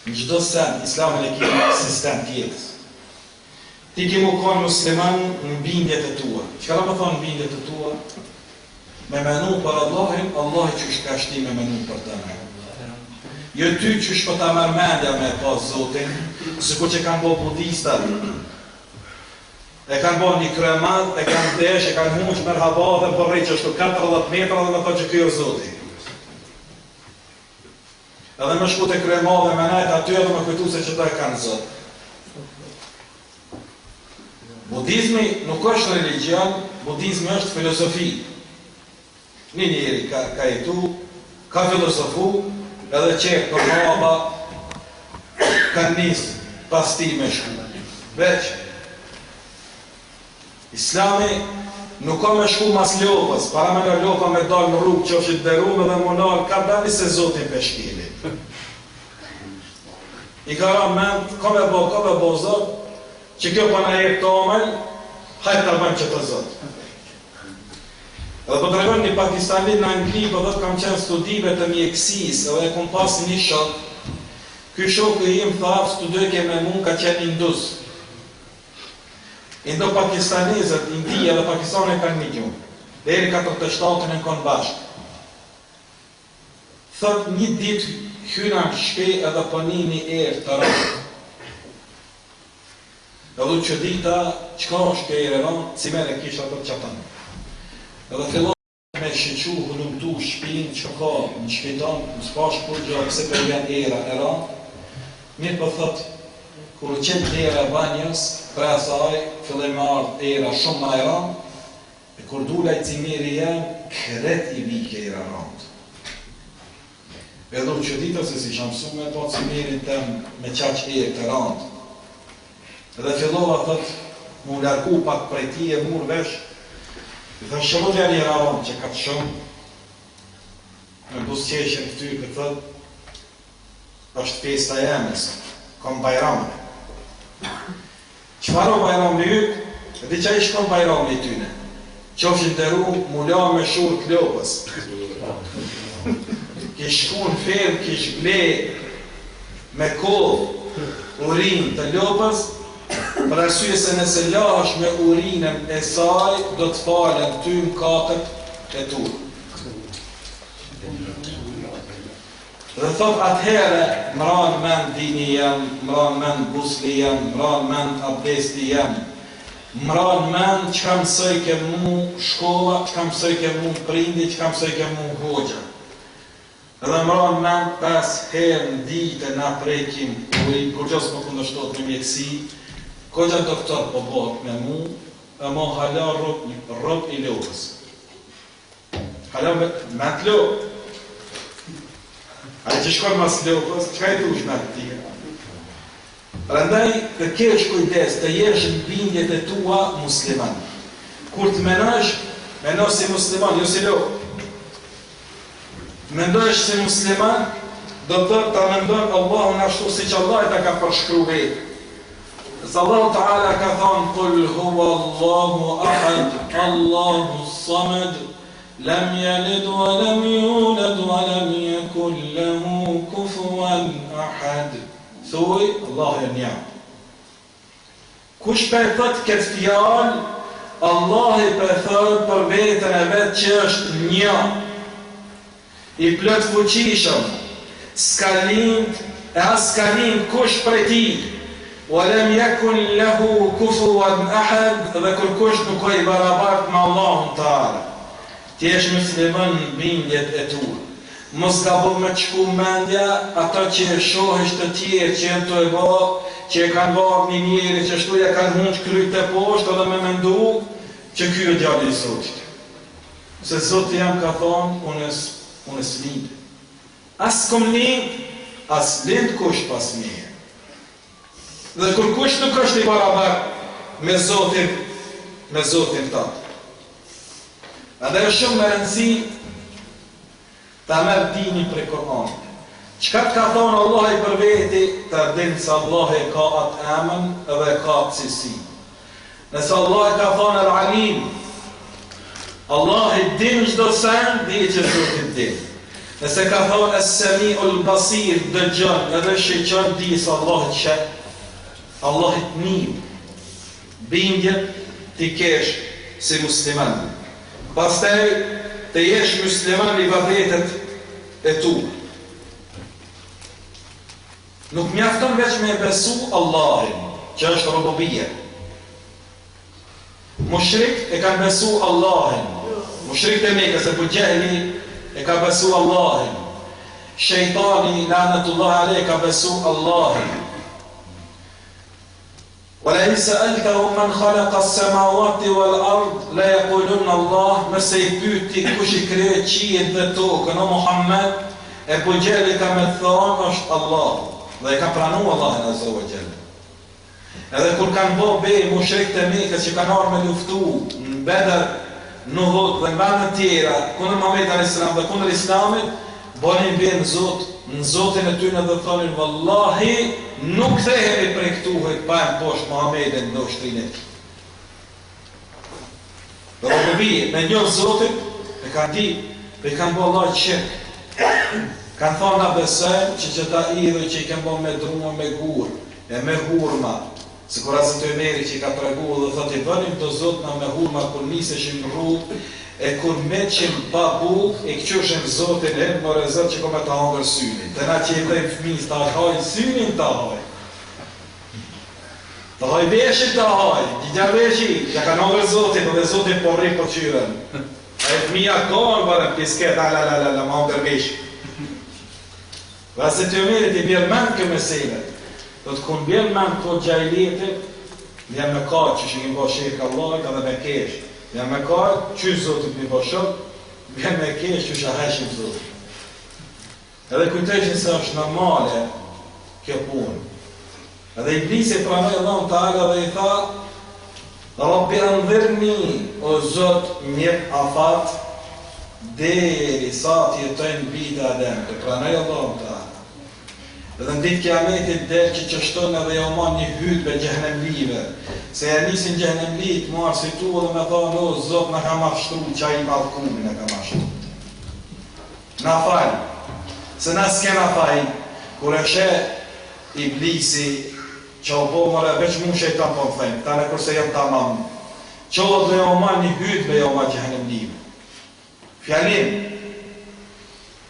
Në gjdo sen, islamin e kemi sistem tjetës. Ti kemu konë musliman në bindjet e tua. Qëka da më thonë në bindjet e tua? Me menu për Allahin, Allah që është ka shti me menu për të me. Jo ty që është për ta mërmendja me pas Zotin, së ku që kanë bo budistat, e kanë bo një kremat, e kanë desh, e kanë hunç mërhaba dhe përrej që është 40 metra dhe me thonë që kjo është Zotin. Edhe më shku të kremave me najtë aty edhe më kujtu se që ta e kanë Zot. Budizmi nuk është religion, budizmi është filosofi. Një njeri ka jetu, ka filosofu, edhe qekë për baba, ka njësë pas ti me shku. Veç, Islami nuk ka me shku mas lopës, para me nga lopa me dalë në rrugë që është i derume dhe monal, ka dali se Zotin peshkili. I ka ra mend, ka me bo Zot, që kjo për në jetë të omel, hajtë të bëjmë që të Zot. Edhe për të regon një Pakistanit në Angli, për dhe të kam qenë studive të mjekësis, edhe e kom pas një shok, ky shok i im thafë, studojke me mund ka qenë indus. Indo pakistanizët, India dhe Pakistanin kanë një gjumë, dhe eri 47-ën e konë bashkë. Thot një ditë hyna në shpe edhe pënimi erë të rëmë. Edhe që dita, qka është ke erë rëmë, si mere kishtë atë qatënë. Edhe fillon me shqequ, hëllumtu shpinë, që ka në shpiton, në spash kur gjë, pëse për vjen era e rëmë. Mirë për thot, kur qenë era banjës, pre asaj, filloj me ardhë era shumë ma e rëmë, e kur dula i cimiri jem, kret i vike era rëmë. Edhe që dita se si shamsu me po cimirin tem me qaq erë të rëmë. Edhe fillova thot, mu larku pak prej ti e mur vesh, I thënë shumë të një raron që ka të shumë, në busqeshen të ty këtë thët, është festa e emës, kom bajramën. Qëfar o bajramën e jytë, dhe që ishë kom bajramën e tyne, qofshin të ru, mula me shurë të lopës. Kish shku në fermë, kish ble me kohë urinë të lopës, për arsye se nëse lash me urinën e saj, do të falen ty në katët e tu. Dhe thot atëhere, mran men dini jem, mran men gusli jem, mran men abdesti jem, mran men që kam mësoj ke mu shkolla, që kam mësoj ke mu prindi, që kam mësoj ke mu hoxha. Dhe mran men 5 herë në ditë na prekim urin, kur gjës më kundështot në mjekësi, Koja doktor po bëhet me mu, e mo hala rob i lopës. Hala me të lopë. A që shkon mas lopës, qëka i dush me të tira? Rëndaj të kesh kujdes, të jesh në bindjet e tua musliman. Kur të menash si musliman, jo si lopë. Mendosh si musliman, do të ta mendon Allahun ashtu si që Allah ta ka përshkru vetë. Allahu Ta'ala ka thonë, Qul huwa Allahu ahad, Allahu samad, lam yalid wa lam yulad wa lam yakul lahu kufuwan ahad. Thuaj, Allah e një. Kush për thot këtë fjallë, Allah i për thot për vetën e vetë që është një, i plët fuqishëm, s'ka lind e as s'ka lind kush për ti, ولم يكن له كفوا أحد dhe kur kush nuk ka i barabart me Allahun Teala. Ti jesh musliman në bindjet e tua. Mos gabon me çku mendja ata që e shohësh të tjerë që janë të e bë, që e kanë bërë një njeri që ashtu ja kanë hunç kryt të poshtë edhe me mendu që ky është djali i Zotit. Se Zoti jam ka thonë unë s'lind. As kom lind, as lind kush pas meje. Dhe kur kush nuk është i barabart me Zotin tatë. Edhe është shumë me rëndësi ta merr dini prej Kur'anit. Çka të ka thonë Allah i për veti, të dinë se Allah e ka atë emën edhe ka atë cilësi. Nëse Allah e ka thonë Al-Alim, Allah i din çdo sen, di që Zoti din. Nëse ka thonë As-Sami'ul Basir, dëgjon edhe shiqon, di se Allah i sheh. Allahit një bindjet t'i kesh si musliman. Pastaj të jesh musliman i vërtetet e tu. Nuk mjafton veç me besu Allahin, që është rububia. Mushrik e kanë besu Allahin. Mushrik të Mekës e Abu Jahli e ka besu Allahin. Shejtani, lanatullah alej, ka besu Allahin. ولئن سألتهم من خلق السماوات والأرض لا يقولون الله. Nëse i pyeti kush i krijoi qiejt dhe tokën, o Muhammed, e Abu Jahli ka me thonë është Allah. Dhe e ka pranuar Allahin azza wa jalla. Edhe kur kanë bërë mushrikët e Mekës që kanë ardhur me luftu në Bedër, në Uhud dhe në vende të tjera kundër Muhamedit alayhis salam dhe kundër Islamit, bënin bejë në Zotin e tyre dhe thonin vallahi nuk kthehemi prej këtuhet pa e poshtë Muhamedit në ushtrinë e tij. Robi me një Zotin e kanë ditë dhe kanë bërë Allah shirk. Kanë thonë na besojmë që ta idhë që i kanë bërë me drumë me gur e me hurma. Sikur as të Omeri që i ka treguar dhe thotë i bënim të Zot na me hurma kur niseshin në rrugë. E kur meqim pa buk, e këqëshim Zotin e më rezët që kome të hangër synin. Të na që i dhejmë fëmijës të haj synin të haj. Të haj beshit të haj, gjithja beshi, që ka hangër Zotin, dhe Zotin po rri po qyren. A e fëmija kohën bërën pisket, më hangër beshi. Dhe se të Omerit i bjerë men këmë meselet. Do të kun bjerë men të gjajletit, jam me ka që shë bo shirkë Allah, edhe me kesh. Ja me kajtë, që Zotit një bashot, vjen me kesh që shaheshim Zotit. Edhe kujtëshin se është normale kjo punë. Edhe Iblisi pranoi Allahun Teala dhe i tha, Rabbi anzirni, o Zot, mjep afat, deri sa të jetojnë bitë Adem, të pranoj Allahu Teala. Dhe në ditë kiametit del që qështon edhe jo ma një hytbe gjehnemlive, se e nisin gjehnemlit, mu arsitu dhe me thonë, o Zot, në ka mashtru, qa i malkumin e ka mashtru. Na falj, se na s'kena faj, kur e she iblisi, që o po mëre, veç mu shejtan po më thejmë, ta në kurse jam ta mamë, që o dhe jo ma një hytbe jo ma gjehnemlive. Fjalim,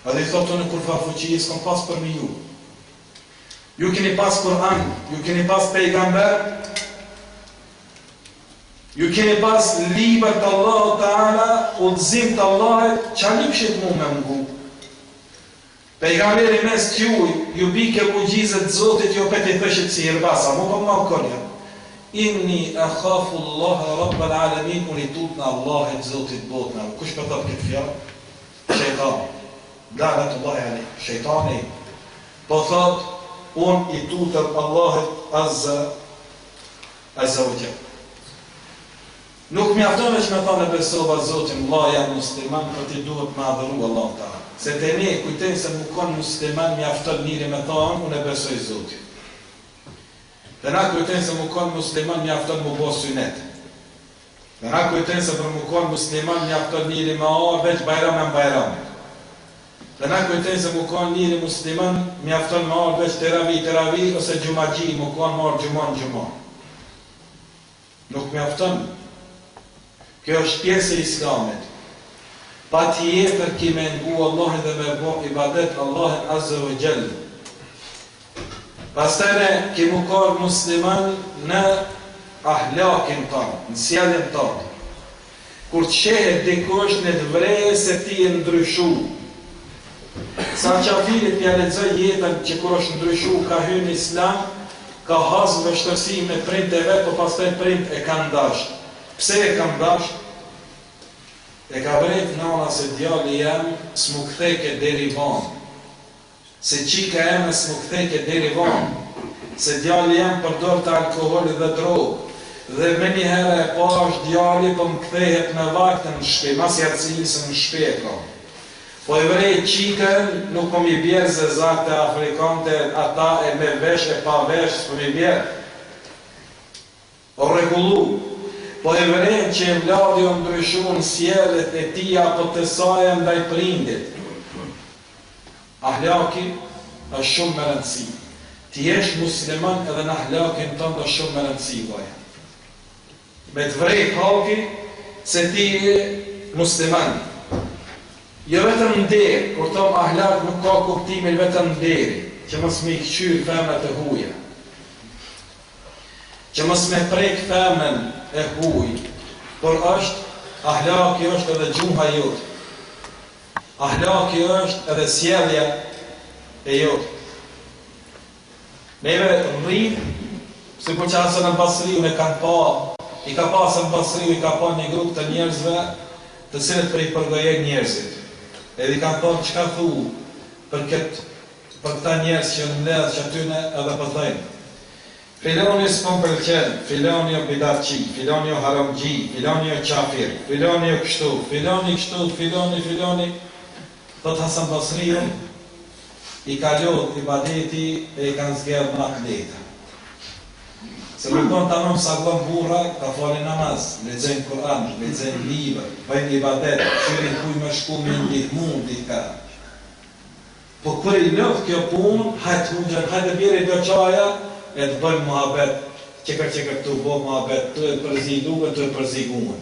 edhe i thotë në kur farfuqijis, kom pas për mi ju. Ju keni pas Kur'an, ju keni pas pejgamber, ju keni pas liber të Allahu Teala, udhëzim të Allahit, qa një pëshit mu me mungu? Pejgamberi mes t'juj, ju bike mugjizet Zotit, jo peti thëshit si irbasa, mu për ma kërja. Inni e khafu Allah e Rabbel Alamin, unë i tut në Allahit Zotit botna. Kush për thot këtë fjallë? Shejtan. Dalet Allah e shejtani. Po thot, unë i tutëm Allahit Azza u Gjell. Nuk mi aftën veç me thane besova Zotin, Allah jam musliman, për ti duhet me adhëru Allah ta. Se të ne kujten se mu konë musliman, mi aftën njëri me thane, unë e besoj Zotin. Dhe na kujten se mu konë musliman, mi aftën mu bo synet. Dhe na kujten se për mu konë musliman, mi aftën njëri me a, veç bajram e mbajram. Dhe na kujten se mu konë njëri musliman, mi aftën me a, veç teravi, ose gjumagji, mu konë marë gjumon. Nuk mi aftën. Kjo është pjesë e Islamit. Pa tjetër ki me ngu Allahin dhe me bo ibadet Allahin Azza wa Jall. Pastere ki mu karë musliman në ahlakin tonë, në sjelljen tonë. Kur të shehet dikush në të vreje se ti e ndryshu. Sa qafirit t'ja lexoj jetën që kur është ndryshu ka hyrë në Islam, ka hasë vështërsi me print e vetë, po pastaj print e ka ndasht. Pse e kam dasht? E ka vrejt nana se djali jam s'mu ktheke deri vonë. Se qika jam s'mu ktheke deri vonë. Se djali jam përdor të alkohol dhe drogë. Dhe me një herë e pash djali po më kthehet në vaktën në shpe, mas jarëcijisë në shpe ka. Po e vrejt qikën, nuk po mi bjerë zë zakte afrikante, ata e me vesh e pa vesh, s'po mi bjerë. O regullu. Po e vërejnë që e vladi o ndryshu në sjellet e tia po të saja ndaj prindit. Ahlaki është shumë më rëndësi. Ti jesh musliman edhe në ahlakin tënë është shumë më rëndësi, vaja. Me të vrejt haki se ti je musliman. Jo vetëm ndërë, kur tëmë ahlak nuk ka kuptimin vetëm ndëri, që mos me i këqyrë femët e huja. Që mos me prek femën e huj, por është ahlaki është edhe gjuha jote. Ahlaki është edhe sjellja e jote. Neve rrim, si po që asë në Basriu e kanë pa, i ka pasë në Basriu, i ka pa një grup të njerëzve, të cilët për i përgojen njerëzit. Edhe i kanë thonë që ka thu për këta njerëz që në mledhë që atyne edhe përdojnë. Filoni s'pon pëlqen, filoni o bidatçi, filoni o haramgji, filoni o qafir, filoni o kështu, filoni. Thot Hasan Basriu, i ka lodh ibadeti e i kanë zgjedh makleta. Se nuk ton të nëmë saglon burra, ka fali namaz, lexojnë Kur'an, lexojnë libër, bëjnë ibadet, qyrin kuj me shku me ndihmu dika. Po kër i lodh kjo punë, hajtë bjeri do qaja, e të bëjmë muhabet, qekër të bo muhabet, të e përziduve, të e përzigume.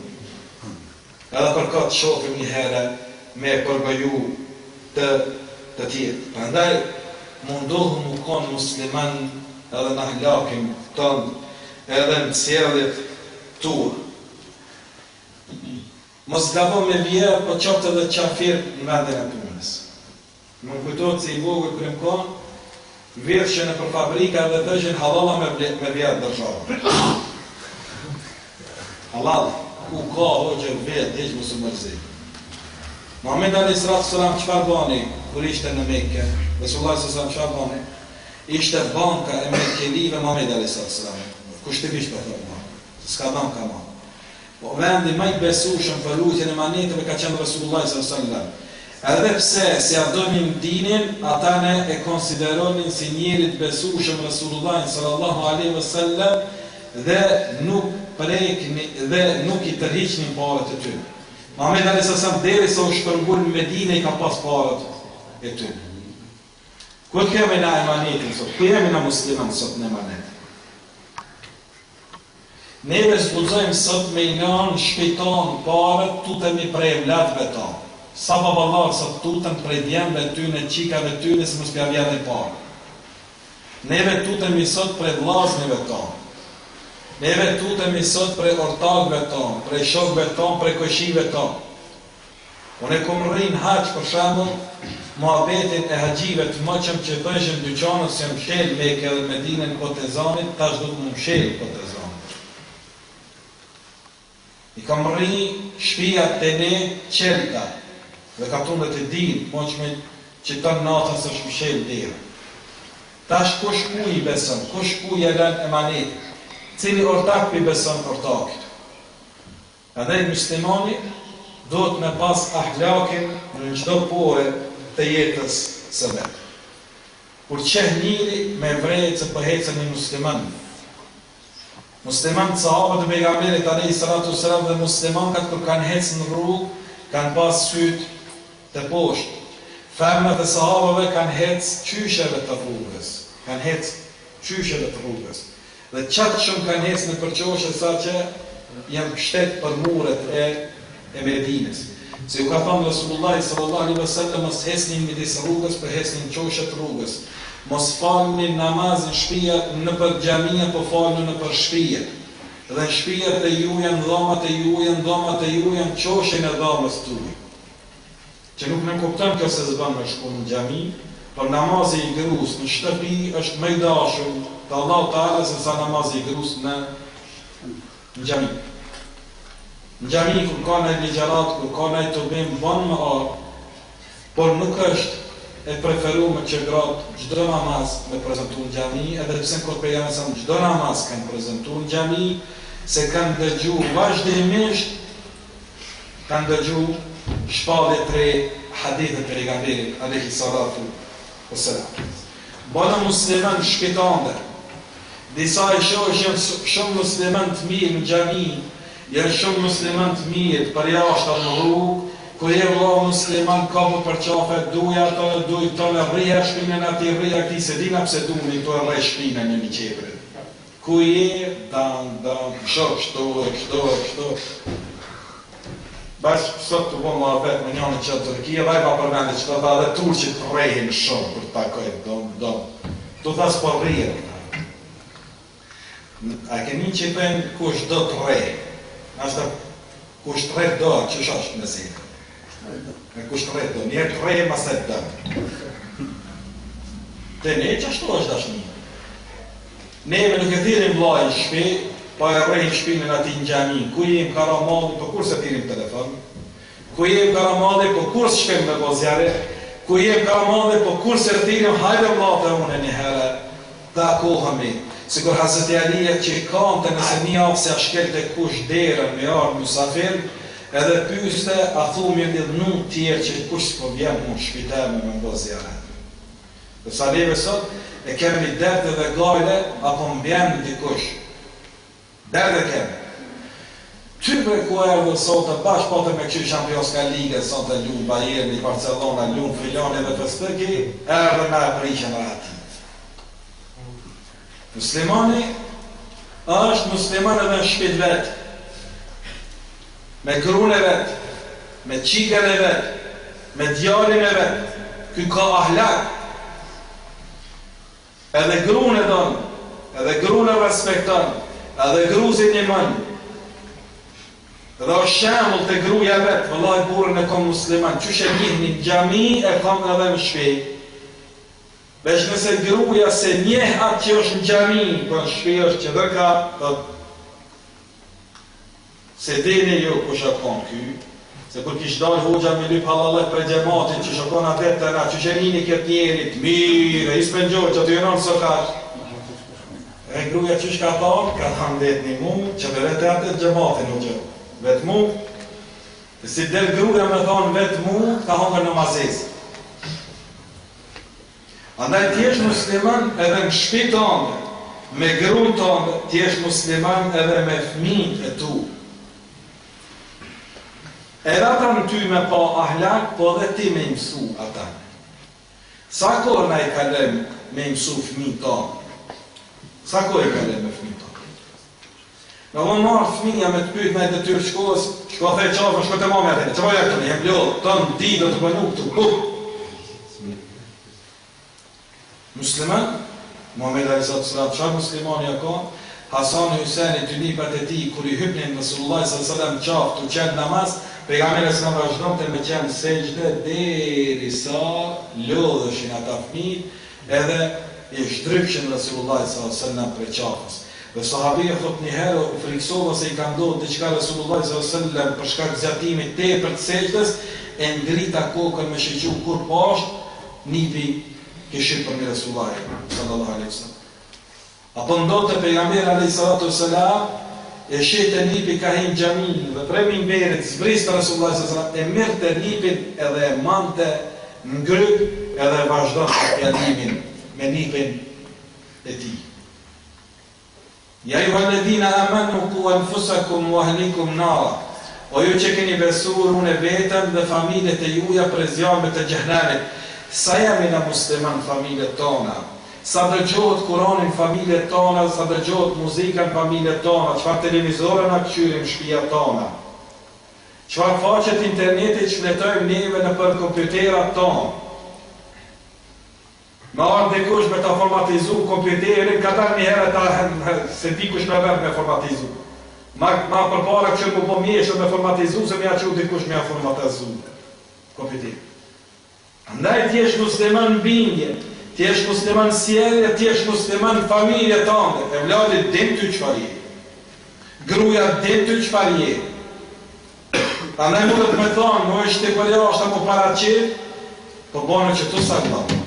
Edhe për ka të shofim një herë me përgoju të tjetë. Prandaj, mundohë mu konë musliman edhe në ahlakin tonë, edhe në sjelljet tua. Mos gabo me vjerë, po qoftë edhe qafir në vendin e punës. Më kujtojtë se i vogël kërëm konë, vjetë që në për fabrika dhe të gjën halala me vjetë dërshava. Halal, ku ka hoqë vjetë, dhe që më së mërzi. Muhammed a.s. qëfar bani, kër ishte në Mekke, Resulullah s.a.s. qëfar bani, ishte banka e Mekkelive Muhammed a.s. Kushtimisht për thërë ma, s'ka banka ma. Po vendi më i besueshëm për lutjen e emaneteve ka qenë Resulullah sallallahu alaihi wasallam. Edhe pse si adonin dinin, ata ne e konsideronin si njëri të besueshëm Resulullah sallallahu alaihi wasallam dhe nuk i tërhiqnin parat e tyre. Muhamedi alayhis salam derisa u shpërngul në Medinë i ka pas parat e tyre. Ku kemi na emanetin sot? Ku jemi na musliman sot në emanet? Neve zbuzojmë sot me i nënë shpiton parët tutemi prej vlatëve ta. Sa baballar sot tutëm prej djemve tyne, qikave tyne, se mos pja vjedhe parë. Neve tutemi sot prej vllaznive ta. Neve tutemi sot prej ortakve ta, prej shokve ta, prej koshive ta. Unë e kom rrinë haqë për shembull, muhabetin e haxhive të mëqëm që bëshëm dyqanës që mshelë Mekë dhe Medinën Kotezanit, tash do të më mshelë Kotezanit. I kam rri shpijat të ne qelta, dhe ka tunë dhe të dinë, mëqëme që të natën së shmëshelë dhirë. Tash kush ku i beson, kush ku i elen emanet, cili ortak për i beson ortakit. Edhe i muslimani do të me pas ahlakin në çdo pore të jetës së vetë. Kur qeh njëri me vrejtë se përhecën një musliman. Musliman të sahabët e pejgamberit alayhis salatu wassalam dhe muslimankat kur kanë hecë në rrugë, kanë pas sytë të poshtë. Femnat e sahabëve kanë hecë qysheve të rrugës. Kanë hecë qysheve të rrugës. Dhe qatë shumë kanë hecë në përqoshe sa që janë pështet për muret e Medinës. Se u ka thonë Resulullah sallallahu alaihi wasallam, mos hecnin midis rrugës, për hecnin qoshet rrugës. Mos falni namazin shtëpia në për xhamia, po falni në për shtëpia. Dhe shtëpiat e juaja, dhomat e juaja, qoshin e dhomës tuaj. Që nuk në kupton kjo se s'bën me shku në xhami, por namazi i grus në shtëpi është më i dashur te Allahu Teala se sa namazi i grus në xhami. Në xhami kur ka në ligjarat, kur ka në të bëjmë ban më arë, por nuk është e preferuar që gratë çdo namaz me prezentu në xhami, edhe pse kur pejgamberi sa çdo namaz kanë prezentuar në xhami, se kanë dëgjuar vazhdimisht, kanë dëgjuar shpallje tre hadithe të pejgamberit alayhi salatu wassalam. Bona musliman shpitande. Disa i shohin shumë musliman të mirë në xhami, janë shumë musliman të mirë për jashtë në rrugë. Kur e vëlla musliman ka për qafe, duja ato, duj të në rrija shpinën ati, rrija këti, se dina pse duni të rrej shpinën një qepre. Ku je, kështo. Bash sot të bëmë afet me njënë që Turkia, vaj pa përmende që të dhe Turqit rrejhin shumë për takoj, do thas për rrija. A keni që të në kush do të rrej, nështë kush të rrej do, që është në zinë. Me kush të rejtë do, njerë të rejtë mas e të dëmë. Te ne që ashtu është dashni. Neve nuk e thirim vlajnë shpi, pa e rejmë shpinën ati në xhami. Ku jem Karamalli, po kur se thirim telefon? Ku jem Karamalli, po kur se shpim me bozjare? Ku jem Karamalli, po kur se rëtirim hajde vlate une një herë, ta kohëmi. Sikur Hazreti Alija që kante nëse një afse a shkelte kush derën me arë musafir, edhe pyste, a thumi një dhënu tjerë që kush s'po vjen mu shpiteme me mbozjare. Dhe sa neve sot, e kemi derte dhe gajle, apo mbjen dikush. Derte kemi. Type ku erdhe sot, e bash pote me këshu Championska Ligë, sot e lunë Bayern, Barcelona, lunë Filoni dhe Festëki, erdhe me e prishën e ati. Muslimani është musliman edhe në shpit vetë. Me grune vetë, me qikën e vetë, me djalin e vetë, ky ka ahlak. Edhe grune donë, edhe grune respekton, edhe gruzin një mënë. Edhe o shemull të gruja vetë, vëllaj burën e kom musliman, qysh e njih një xhami e kom edhe më shpejt. Vesh nëse gruja se njeh atë që është në xhami, për në shpejt është që dhe ka, se dini ju ku shakon ky, se kur kish dalë hoxha me lyp halallet për gjematin që shakon atë të nga, që shenini këtë njerit, mire, i s'pëngjoj që të jënon sokat. E gruja që shka thonë, ka thamë det një mu, që me vete atë gjematin hoxha. Vetmu, si del gruja me thonë vetmu, ka hongër në mazez. Andaj t'jesh musliman edhe në shtëpi tënde, me gruën tënde, t'jesh musliman edhe me fëmijët e tu. Edhe ata në ty me pa ahlak, po dhe ti me imsu ata. Sa kohë na i kalem me imsu fëmijët tonë? Sa kohë i kalem me fëmijët tonë? Në më marë fëmija me të pyjt me të tyrë shkollës, shko thej qafën, shko të mami atene, që po jakë të një hemblodhë, tonë di do të bënu këtu, buk. Musliman, Muhammed a.s. Qa muslimani a ka? Hasan i Huseni, dy nipat e ti, kur i hypnin Rasulullah s.a.s. qafë të qenë namaz, pejgamberes në vazhdojnë të me qenë sejgjde, deri sa lodhëshin ata fëmijë edhe i shtrypshin Rasulullah s.a.s. për qafës. Dhe sahabia thot njëherë, u friksova se i ka ndodhë diçka Rasulullah s.a.s. për shkak zjatimit tepër të sejdës, e ngrita kokën me shëqu kur poshtë, nipi këshim për një Rasulullah sallallahu alaihi wasallam. Apo ndodhë të pejgamberi alaihi salatu wassalam, e shete nipi ka hinë xhamin dhe prej minberit zbriste Rasulullah s.a.s. e mirte nipin edhe e mante në ngryp edhe vazhdon të fjalimin me nipin e tij. Ja ju halledina amanu ku anfusakum wa ahlikum nara. O ju që keni besur unë e vetën dhe familjet e juja për zjarmet të gjehnarit. Sa jemi në musliman familjet tona? Sa dëgjohet Kur'anin familjet tona, sa dëgjohet muzikën familjet tona, çfarë televizore na këqyrim shtëpia tona? Çfarë faqet internetit shfletojmë neve në për kompjuterat tonë? Ma arë dikush me ta formatizu kompjuterin, ka ta njëherë se dikush me vend me formatizu. Ma përpara që më po mjeshë me formatizu, se mja që dikush me a formatizu kompjuterin. Andaj t'jesh musliman bindje, t'jesh musliman sjellje, t'jesh musliman familje tënde. E vladit din ty çfarë je. Gruja din ty çfarë je. Andaj mundet me thonë, më është të përja është të më paraqit, po bane që tu sa glavë.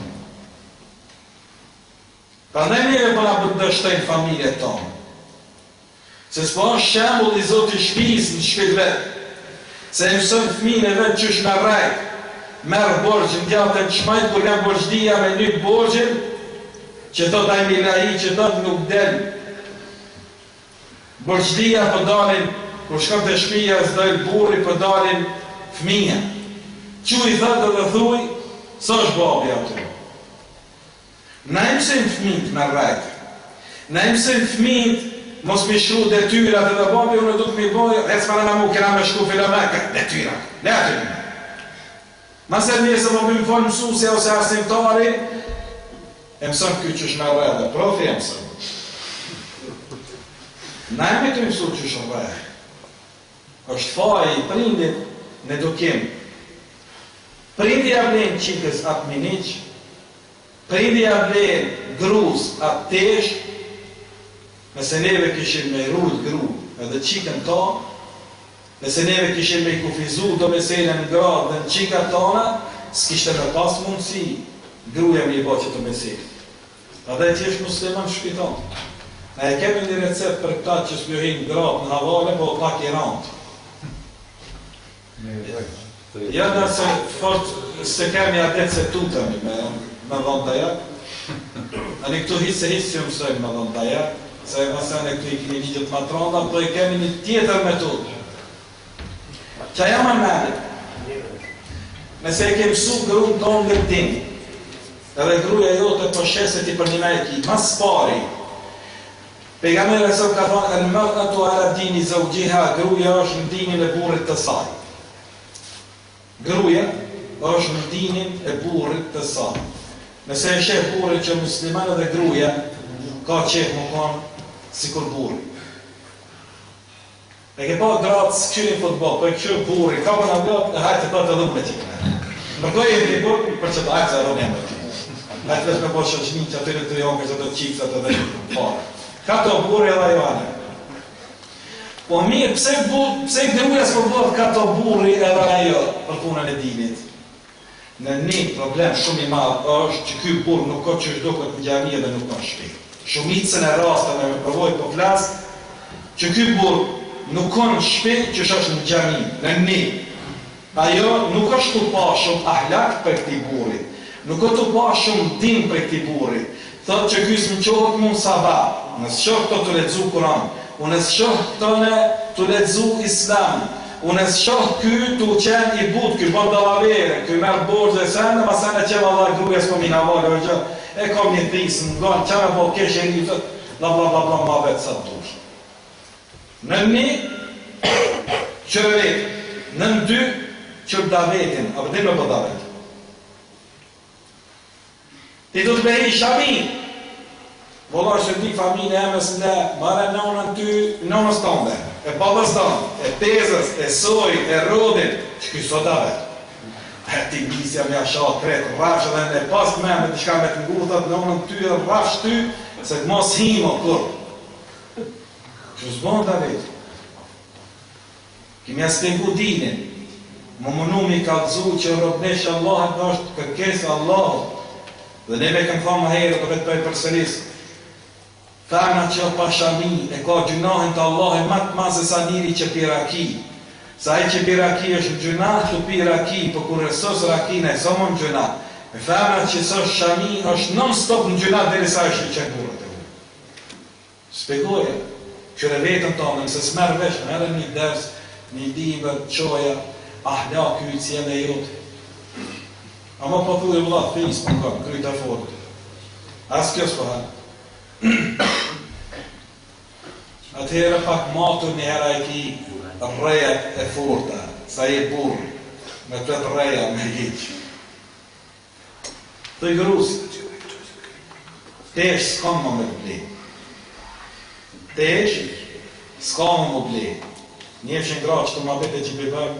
Pra ne njëve për nga dështojnë familje tonë. Se s'po është shembull i Zoti shpis në shpit vetë. Se mësën fëmijën e vetë qysh me rejtë, merë borgjën djatë të shmajtë, kur nga borgjdia me një borgjën, që do taj milai, që do të nuk delë. Borgjdia për dalin, kur shkëm të shpija, s'dojnë burri për dalin fëmija. Që i thëtë dhe thuj, së është babi atë. Na e mësën fëmijët me rejtë. Na e mësën fëmijët mos me shru detyrat edhe babi, unë du të mi bojë, e s'ma në mu kena me shku fila me, detyrat, ne aty një. Mase njëse më bëjmë folë mësusja ose arsimtari, e mësën këtë qësh me rejtë, profi e mësën. Na e me të mësu qësh me rejtë. është faj i prindit në edukim. Prindi ja vlen qikës atë miniq, prindi ja vlen gruz atë tesh, nëse neve kishim me rrujt gru edhe qikën ta, nëse neve kishim me kufizu do meselën në gradë dhe në qikat tona, s'kishte me pas mundësi gruja me i ba që të meselën. Edhe e që është musliman shpiton. E kemi një recept për këta që s'pjohin gradë në havale, po pak i rantë. Ja da se fort se kemi adet se tutemi me dhënë dajak. A një këtu hisë që mësojnë me dhënë dajak, se mësën e këtu i kini ligjët matronda, po e kemi një tjetër metodë. Qa jam a menit, nëse e kemë su grunë tonë nga tim, edhe gruja jote po sheset i për një mejki, mas pari, pejgamberi e sot ka thonë, në mërë atu ala dini zaujiha, gruja është në dinin e burrit të saj. Gruja është në dinin e burrit të saj. Nëse e shef burrit që musliman edhe gruja, ka qef më konë si kur burrit. E ke pa gratë së këshyrin futbol, po e këshyrin burrit, ka më në gratë, e hajtë të për të dhumë me qikë. Mërkoj e një burrit, për që të hajtë se rrënja me qikë. Hajtë vesh me po shëqni që atyre të jonë, që të qikë, të dhe parë. Ka të burri edhe Joane. Po mirë, pse gruja s'po bëhet ka të burri edhe ajo për punën e dinit? Në një problem shumë i madh është që ky burr nuk ka që duket në xhami dhe nuk ka në shtëpi. Shumicën e rasteve me përvojë po flas që ky burr nuk kanë shtëpi që është në xhami, në një. Ajo nuk është të pa shumë ahlak për këtij burri. Nuk është të pa shumë din për këtij burri. Thotë që ky s'mqohet mund sabah, nëse shoh këto të lexu Kur'an, unë shoh këto të lexu Islam, unë shoh ky të qenë i but, ky bën dallavere, ky merr borxhe sa në pasana që valla gruaja s'po mina valla gjë. E kam një this, ngon çfarë po kesh e një bla bla bla bla ma vetë sa dush. Në një qërëvet, në dy qërë davetin, a përdim në për davet. Ti du të behi shami. Vëllar që di familje e mes në mare nënën ty, nënës tënde, e babës tënde, e tezës, e soj, e rodin, që këj sot davet. E ti misja me asha kretë, rafsh edhe në pas me të shka me të ngurtat, nënën ty e rafsh ty, se të mos himo kur. Që zbon davet. Kimi as pengu dinin, më mënu mi kalëzu që robnesh Allah është kërkesë Allah. Dhe neve këmë thamë më herë, të vetë për përsërisë. Thana që pashami e ka gjunahin të Allah e matë mazë sa njëri që piraki. Sa e që piraki është në gjunah, të piraki, për kur rësos rakin e sa më në gjunah. E thana që së shami është non-stop në gjunah dhe sa është i qekurët e u. Spegoje, qëre vetën tonë, nëse s'merë vesh, merë një ders, një dive, qoja, ahlak, ju i cjene jote. Ama po thuj e vëllat, fis, për kam, kryta fortë. As kjo s'po hanë. Atëherë pak matu një hera e ki rrejat e forta, sa i burë, me të rreja me hiqë. Të i grusit, tesh s'kam më me ble. Tesh s'kam më ble. Njefshin gra që të ma bete që bebëm,